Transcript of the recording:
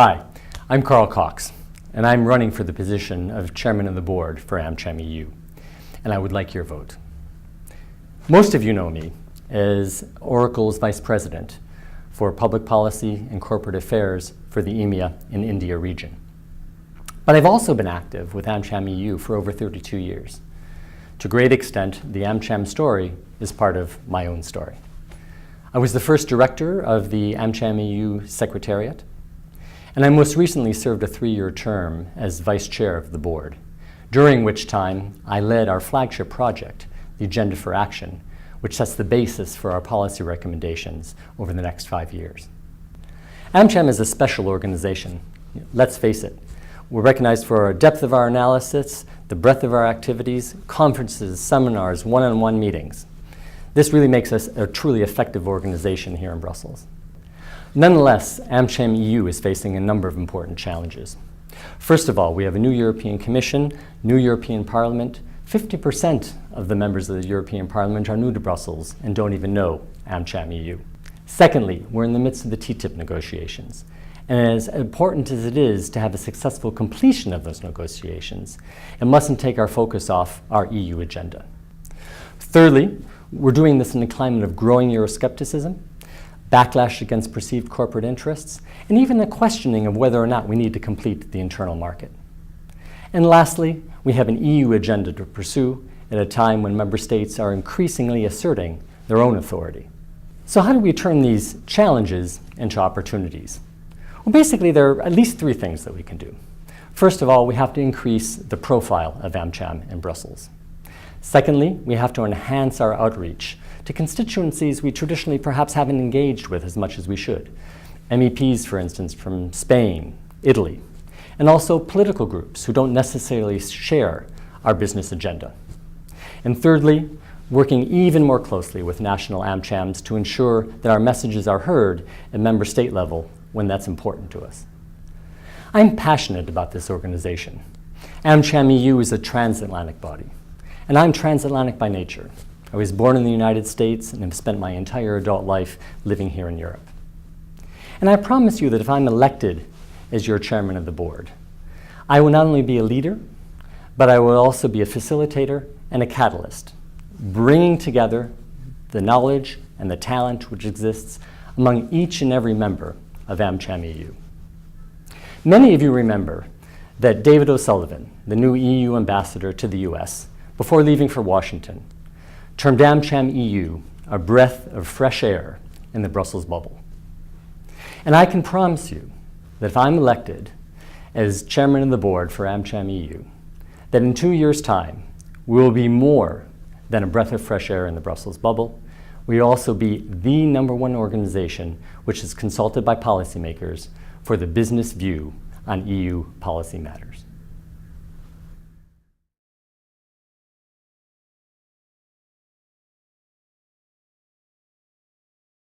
Hi, I'm Karl Cox, and I'm running for the position of Chairman of the Board for AmCham EU, and I would like your vote. Most of you know me as Oracle's Vice President for Public Policy and Corporate Affairs for the EMEA and India region. But I've also been active with AmCham EU for over 32 years. To a great extent, the AmCham story is part of my own story. I was the first director of the AmCham EU Secretariat, and I most recently served a 3-year term as vice chair of the board, during which time I led our flagship project, the Agenda for Action, which sets the basis for our policy recommendations over the next 5 years. AmCham is a special organization. Let's face it, we're recognized for our depth of our analysis, the breadth of our activities, conferences, seminars, one-on-one meetings. This really makes us a truly effective organization here in Brussels. Nonetheless, AmCham EU is facing a number of important challenges. First of all, we have a new European Commission, new European Parliament. 50% of the members of the European Parliament are new to Brussels and don't even know AmCham EU. Secondly, we're in the midst of the TTIP negotiations. And as important as it is to have a successful completion of those negotiations, it mustn't take our focus off our EU agenda. Thirdly, we're doing this in a climate of growing Euroscepticism, backlash against perceived corporate interests, and even a questioning of whether or not we need to complete the internal market. And lastly, we have an EU agenda to pursue at a time when member states are increasingly asserting their own authority. So how do we turn these challenges into opportunities? Well, basically, there are at least 3 things that we can do. First of all, we have to increase the profile of AmCham in Brussels. Secondly, we have to enhance our outreach to constituencies we traditionally perhaps haven't engaged with as much as we should. MEPs, for instance, from Spain, Italy, and also political groups who don't necessarily share our business agenda. And thirdly, working even more closely with national AmChams to ensure that our messages are heard at member state level when that's important to us. I'm passionate about this organization. AmCham EU is a transatlantic body, and I'm transatlantic by nature. I was born in the United States and have spent my entire adult life living here in Europe. And I promise you that if I'm elected as your chairman of the board, I will not only be a leader, but I will also be a facilitator and a catalyst, bringing together the knowledge and the talent which exists among each and every member of AmCham EU. Many of you remember that David O'Sullivan, the new EU ambassador to the US, before leaving for Washington, termed AmCham EU a breath of fresh air in the Brussels bubble. And I can promise you that if I'm elected as chairman of the board for AmCham EU, that in 2 years' time, we will be more than a breath of fresh air in the Brussels bubble. We will also be the #1 organization which is consulted by policymakers for the business view on EU policy matters.